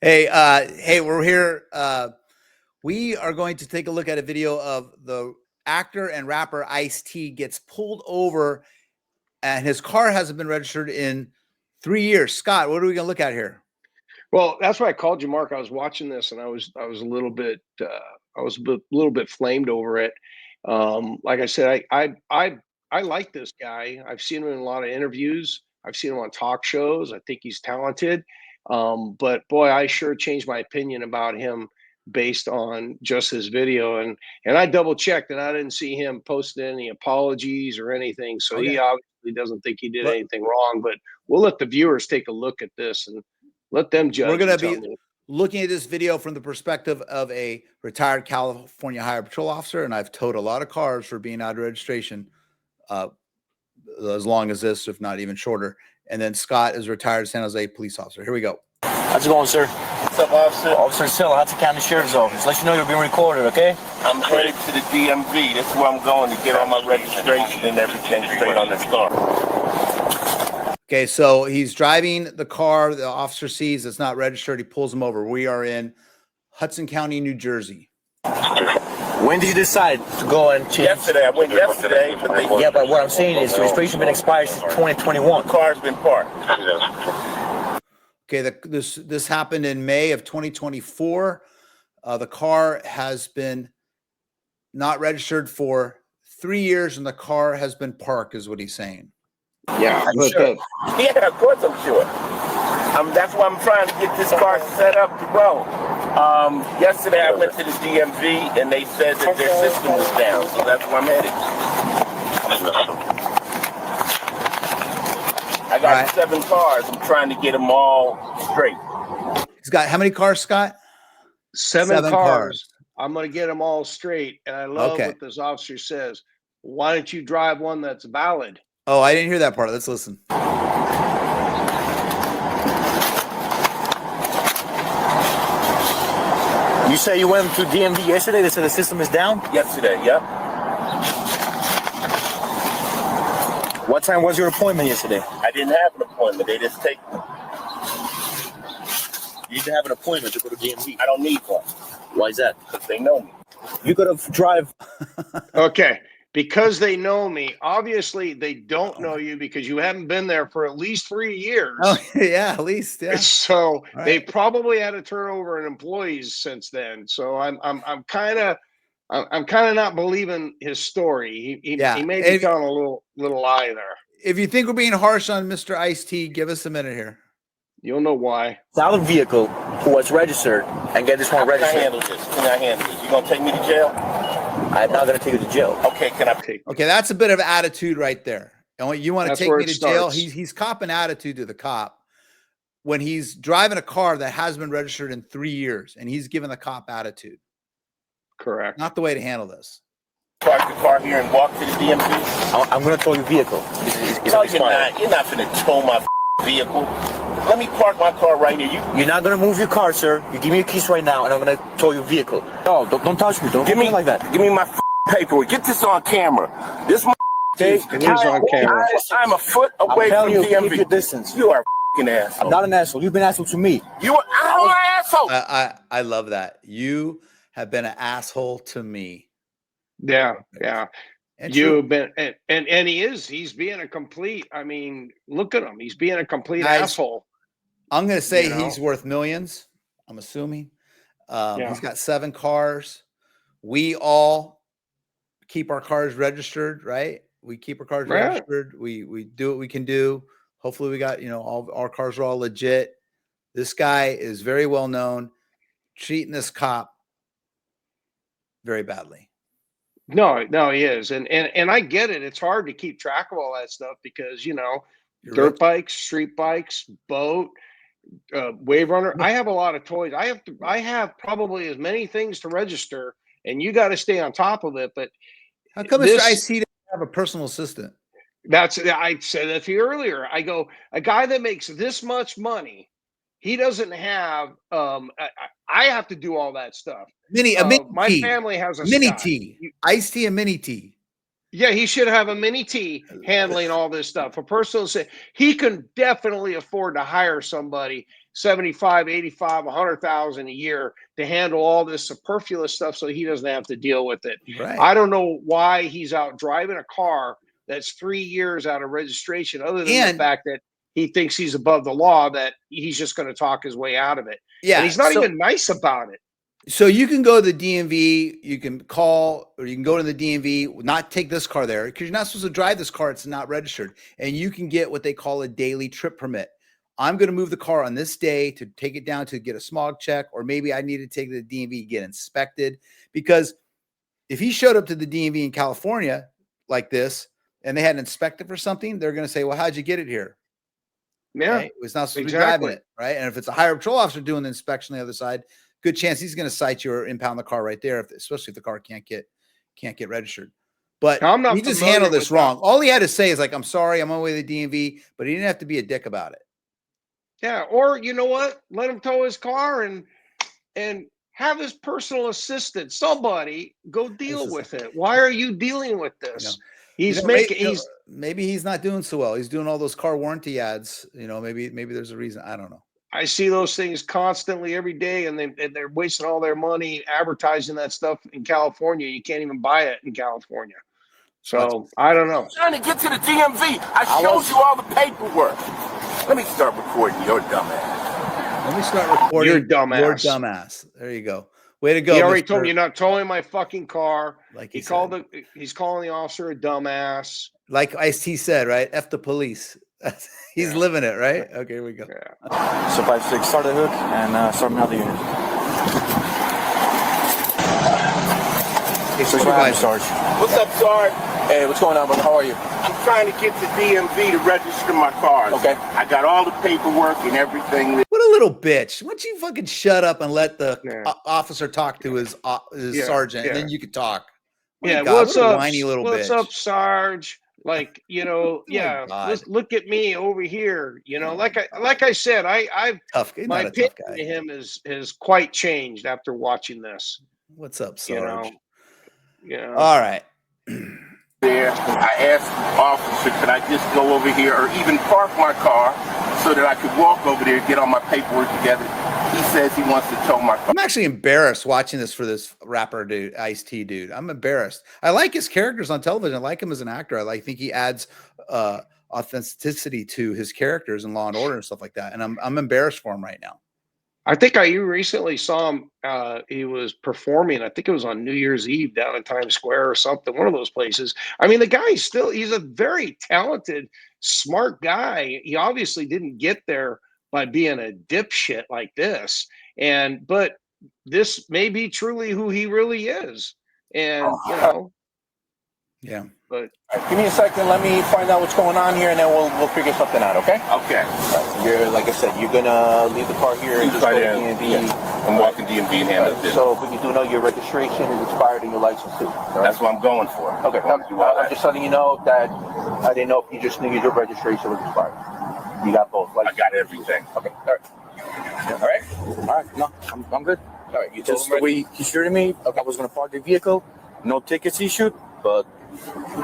Hey, we're here. We are going to take a look at a video of the actor and rapper Ice-T gets pulled over, and his car hasn't been registered in 3 years. Scott, what are we going to look at here? Well, that's why I called you, Mark. I was watching this, and I was a little bit little bit flamed over it. Like I said, I like this guy. I've seen him in a lot of interviews. I've seen him on talk shows. I think he's talented. But boy, I sure changed my opinion about him based on just his video. And I double checked, and I didn't see him posting any apologies or anything. So Okay. he obviously doesn't think he did Let- anything wrong. But we'll let the viewers take a look at this and let them judge. We're going and to tell be me. looking at this video from the perspective of a retired California Highway Patrol officer, and I've towed a lot of cars for being out of registration, as long as this, if not even shorter. And then Scott is retired San Jose police officer. Here we go. How's it going, sir? What's up, officer? Officer Silla, Hudson County Sheriff's Office. Let you know you're being recorded, okay? I'm headed to the DMV. That's where I'm going to get all my registration and everything straight on this car. Okay, so he's driving the car. The officer sees it's not registered. He pulls him over. We are in Hudson County, New Jersey. When did you decide to go and change? Yesterday. I went yesterday, but they... Yeah, but what I'm saying is the registration been expired since 2021. The car's been parked. Okay, this happened in May of 2024. The car has been not registered for 3 years, and the car has been parked, is what he's saying. Yeah, I'm sure. Yeah, of course I'm sure. That's why I'm trying to get this car set up to go. Yesterday I went to the DMV and they said that their system was down, so that's where I'm headed. I got 7 cars. I'm trying to get them all straight. He's got how many cars, Scott? Seven cars. I'm going to get them all straight. And I love what this officer says. Why don't you drive one that's valid? Oh, I didn't hear that part. Let's listen. You say you went to DMV yesterday? They said the system is down? Yesterday, yep. What time was your appointment yesterday? I didn't have an appointment. They just take me. You didn't have an appointment to go to DMV. I don't need one. Why is that? Because they know me. You could have drive. Okay. Because they know me. Obviously, they don't know you because you haven't been there for at least 3 years. Oh, yeah, at least, yeah. So they probably had a turnover in employees since then. So I'm kind of not believing his story. He may be telling a little lie there. If you think we're being harsh on Mr. Ice-T, give us a minute here. You'll know why. Sell a vehicle who was registered and get this one registered. Can I handle this? Can I handle this? You gonna take me to jail? I'm not going to take you to jail. Okay, can I take? Okay, that's a bit of attitude right there. And when you want to take me to jail, he's copping attitude to the cop when he's driving a car that has been registered in 3 years, and he's giving the cop attitude. Correct. Not the way to handle this. Park the car here and walk to the DMV. I'm going to tow your vehicle. No, you're not. You're not going to tow my vehicle. Let me park my car right here. You're not going to move your car, sir. You give me your keys right now, and I'm going to tow your vehicle. No, don't touch me. Don't give me like that. Give me my paperwork. Get this on camera. This it is on camera. I'm a foot away from DMV. Keep your distance. You are an asshole. I'm not an asshole. You've been an asshole to me. You are an asshole. I love that. You have been an asshole to me. Yeah, yeah. And you've been, and he's being a complete, I mean, look at him. He's being a complete asshole. I'm going to say he's worth millions. I'm assuming. He's got 7 cars. We all keep our cars registered, right? We keep our cars registered. We do what we can do. Hopefully we got, all our cars are all legit. This guy is very well known, treating this cop very badly. No, he is. And I get it. It's hard to keep track of all that stuff because, dirt bikes, street bikes, boat, wave runner. I have a lot of toys. I have probably as many things to register, and you got to stay on top of it. But how come Mr. Ice-T doesn't have a personal assistant? I said that to you earlier. I go, a guy that makes this much money, he doesn't have. I have to do all that stuff. My family has a mini T. Ice-T and mini T. Yeah, he should have a mini T handling all this stuff. A personal say he can definitely afford to hire somebody 75, 85, 100,000 a year to handle all this superfluous stuff so he doesn't have to deal with it. Right. I don't know why he's out driving a car that's 3 years out of registration, other than the fact that he thinks he's above the law, that he's just going to talk his way out of it. Yeah. And he's not even nice about it. So you can go to the DMV, you can call, or you can go to the DMV, not take this car there because you're not supposed to drive this car. It's not registered. And you can get what they call a daily trip permit. I'm going to move the car on this day to take it down to get a smog check, or maybe I need to take it to the DMV, get inspected. Because if he showed up to the DMV in California like this and they had inspected for something, they're going to say, well, how'd you get it here? Yeah. Right? It's not supposed to be driving it, right? And if it's a highway patrol officer doing the inspection on the other side, good chance he's going to cite you or impound the car right there, especially if the car can't get registered. But he just handled this wrong. All he had to say is like, I'm sorry, I'm on my way to the DMV, but he didn't have to be a dick about it. Yeah, or you know what? Let him tow his car and have his personal assistant, somebody, go deal with it. Why are you dealing with this? Maybe he's not doing so well. He's doing all those car warranty ads. Maybe there's a reason. I don't know. I see those things constantly every day, and they're wasting all their money advertising that stuff in California. You can't even buy it in California. So I don't know. Trying to get to the DMV. I showed you all the paperwork. Let me start recording your dumbass. Let me start recording your dumbass. Your dumbass. There you go. Way to go. He already told me you're not towing my fucking car. Like he's calling the officer a dumbass. Like Ice-T said, right? F the police. He's living it, right? Okay, here we go. Yeah. So 5-6, start the hook and start another unit. Hey, Sarge. What's up, Sarge? Hey, what's going on, brother? How are you? I'm trying to get to DMV to register my cars. Okay. I got all the paperwork and everything. What a little bitch. Why don't you fucking shut up and let the officer talk to his sergeant, and then you can talk. What's up? Whiny little what's bitch. up, Sarge? Like, look at me over here. Like I said, my opinion of him is quite changed after watching this. What's up, Sarge? Yeah. All right. There, I asked the officer, could I just go over here or even park my car so that I could walk over there and get all my paperwork together? He says he wants to tow my car. I'm actually embarrassed watching this for this rapper dude, Ice-T dude. I'm embarrassed. I like his characters on television. I like him as an actor. I think he adds authenticity to his characters in Law and Order and stuff like that. And I'm embarrassed for him right now. I think you recently saw him. He was performing. I think it was on New Year's Eve down in Times Square or something. One of those places. I mean, the guy he's a very talented, smart guy. He obviously didn't get there by being a dipshit like this. But this may be truly who he really is. And yeah. But give me a second. Let me find out what's going on here, and then we'll figure something out. Okay. Okay. Right. You're like I said, you're gonna leave the car here and just go to DMV. Yeah. I'm walking DMV and handle this. So, but you do know your registration is expired and your license too. Right? That's what I'm going for. Okay. I'm just letting you know that I didn't know if you just knew your registration was expired. You got both. I got everything. Okay. All right. Yeah. All right. No, I'm good. All right. You just the way he shooted me. Okay. I was gonna park the vehicle. No tickets issued, but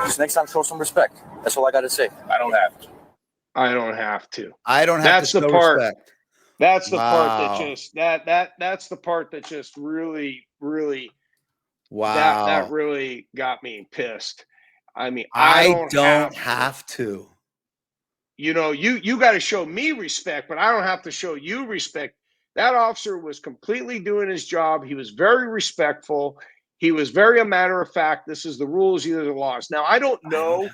just next time, show some respect. That's all I got to say. I don't have to. I don't have to. That's the part. Respect. That's the part that just that's the part that just really, really. Wow. That really got me pissed. I mean, I don't have to. You got to show me respect, but I don't have to show you respect. That officer was completely doing his job. He was very respectful. He was very a matter of fact. This is the rules, these are the laws. Now, I don't know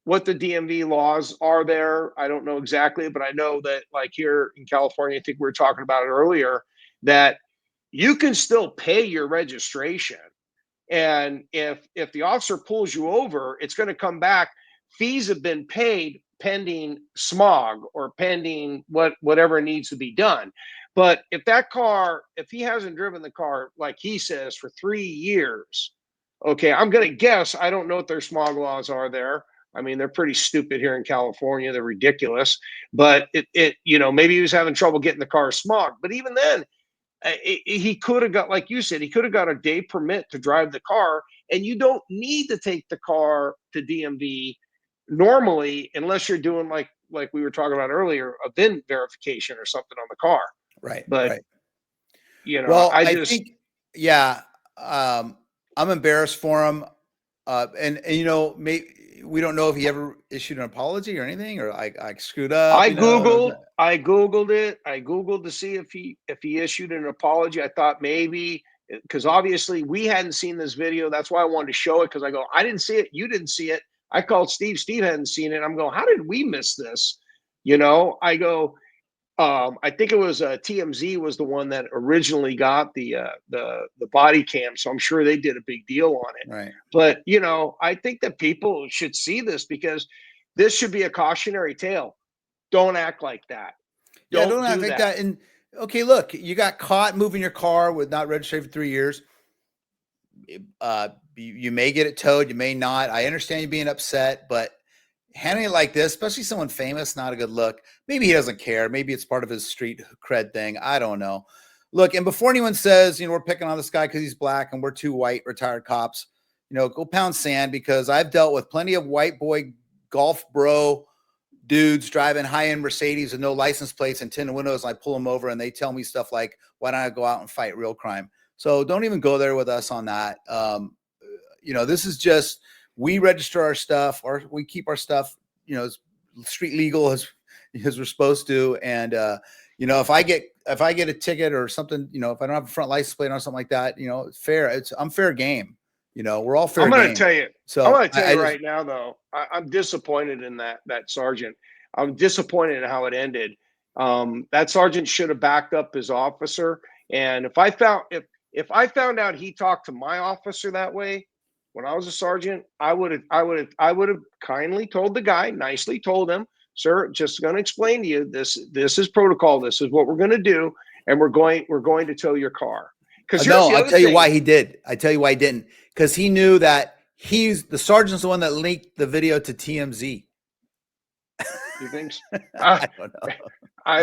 what the DMV laws are there. I don't know exactly, but I know that like here in California, I think we were talking about it earlier, that you can still pay your registration. And if the officer pulls you over, it's going to come back. Fees have been paid pending smog or pending whatever needs to be done. But if he hasn't driven the car, like he says, for 3 years, okay, I'm going to guess, I don't know what their smog laws are there. I mean, they're pretty stupid here in California. They're ridiculous. But maybe he was having trouble getting the car smog. But even then, he could have got, like you said, he could have got a day permit to drive the car. And you don't need to take the car to DMV normally, unless you're doing like like we were talking about earlier, a VIN verification or something on the car. Right. But right. I I just think, yeah, I'm embarrassed for him. And we don't know if he ever issued an apology or anything, or I screwed up. I Googled it. I Googled to see if he issued an apology. I thought maybe, because obviously we hadn't seen this video. That's why I wanted to show it, because I go, I didn't see it. You didn't see it. I called Steve. Steve hadn't seen it. I'm going, how did we miss this? I go, I think it was TMZ was the one that originally got the body cam, so I'm sure they did a big deal on it. Right. But I think that people should see this, because this should be a cautionary tale. Don't act like that. Don't act like that. And okay, look, you got caught moving your car with not registered for 3 years. You may get it towed, you may not. I understand you being upset, but handling it like this, especially someone famous, not a good look. Maybe he doesn't care. Maybe it's part of his street cred thing. I don't know. Look, and before anyone says, we're picking on this guy because he's black and we're two white retired cops, go pound sand, because I've dealt with plenty of white boy golf bro dudes driving high-end Mercedes with no license plates and tinted windows. And I pull them over and they tell me stuff like, why don't I go out and fight real crime? So don't even go there with us on that. This is just, we register our stuff, or we keep our stuff, street legal as we're supposed to. And, if I get a ticket or something, if I don't have a front license plate or something like that, it's fair. I'm fair game. We're all fair. I'm going game. to tell you. So I'm going to tell you right now, though, I'm disappointed in that sergeant. I'm disappointed in how it ended. That sergeant should have backed up his officer. And if I found out he talked to my officer that way when I was a sergeant, I would have kindly told the guy, nicely told him, sir, just going to explain to you, this is protocol. This is what we're going to do, and we're going to tow your car. Because I'll tell you why he did. I tell you why he didn't. Because he knew that the sergeant's the one that leaked the video to TMZ. You think so? I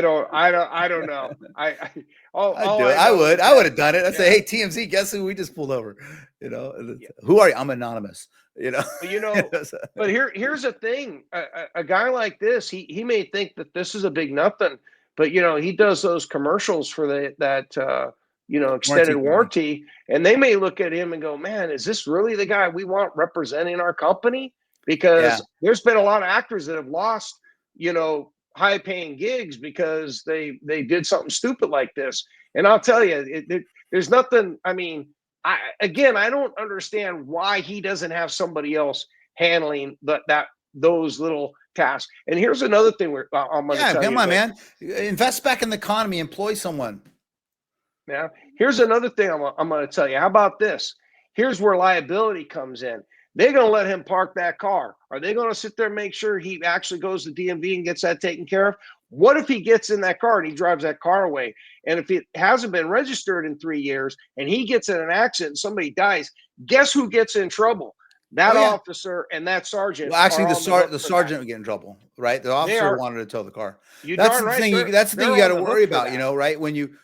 don't know. I don't know. I would have done it. I'd say, hey, TMZ, guess who we just pulled over? Who are you? I'm anonymous. But here's the thing. A guy like this, he may think that this is a big nothing, but he does those commercials for that extended warranty, and they may look at him and go, man, is this really the guy we want representing our company? Because there's been a lot of actors that have lost, high paying gigs because they did something stupid like this. And I'll tell you, there's nothing. I mean, I don't understand why he doesn't have somebody else handling those little tasks. And here's another thing I'm going to tell you. Come on, man. Invest back in the economy, employ someone. Yeah. Here's another thing I'm going to tell you. How about this? Here's where liability comes in. They're going to let him park that car. Are they going to sit there and make sure he actually goes to DMV and gets that taken care of? What if he gets in that car and he drives that car away? And if it hasn't been registered in 3 years and he gets in an accident and somebody dies, guess who gets in trouble? That officer and that sergeant. Well, actually, the sergeant would get in trouble, right? The officer wanted to tow the car. That's the thing. That's the thing you got to worry about, right? When you,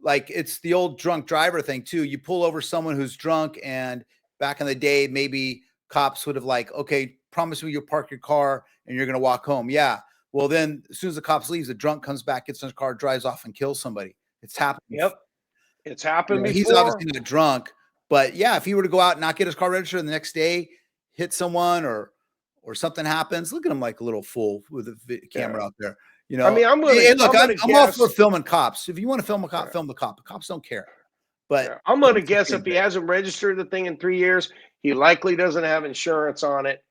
like, it's the old drunk driver thing too. You pull over someone who's drunk, and back in the day, maybe cops would have okay, promise me you'll park your car and you're going to walk home. Yeah. Well, then as soon as the cops leaves, the drunk comes back, gets in his car, drives off and kills somebody. It's happened. Yep. It's happened before. He's obviously not drunk, but yeah, if he were to go out and not get his car registered and the next day hit someone or something happens, look at him like a little fool with a camera out there. I mean, I'm all for filming cops. If you want to film a cop, film the cop. The cops don't care. But I'm going to guess if he hasn't registered the thing in 3 years, he likely doesn't have insurance on it.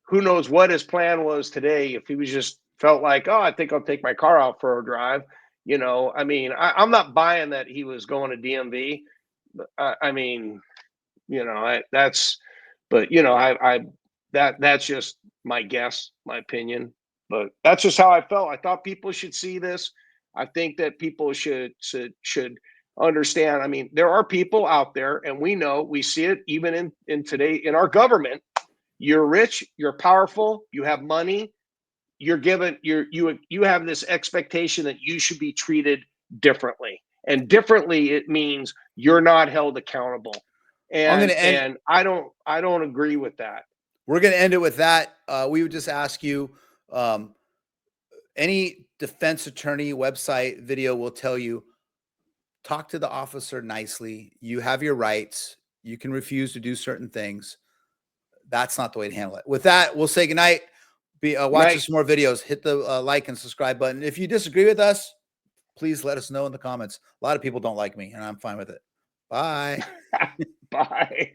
Who knows what his plan was today? If he was just felt like, oh, I think I'll take my car out for a drive. I mean, I'm not buying that he was going to DMV. I mean, that's just my guess, my opinion. But that's just how I felt. I thought people should see this. I think that people should understand. I mean, there are people out there, and we see it even in today in our government. You're rich, you're powerful, you have money, you're given you have this expectation that you should be treated differently. And differently, it means you're not held accountable. And I don't agree with that. We're going to end it with that. We would just ask you, any defense attorney website video will tell you, talk to the officer nicely. You have your rights. You can refuse to do certain things. That's not the way to handle it. With that, we'll say goodnight. Watch some more videos. Hit the like and subscribe button. If you disagree with us, please let us know in the comments. A lot of people don't like me, and I'm fine with it. Bye. Bye.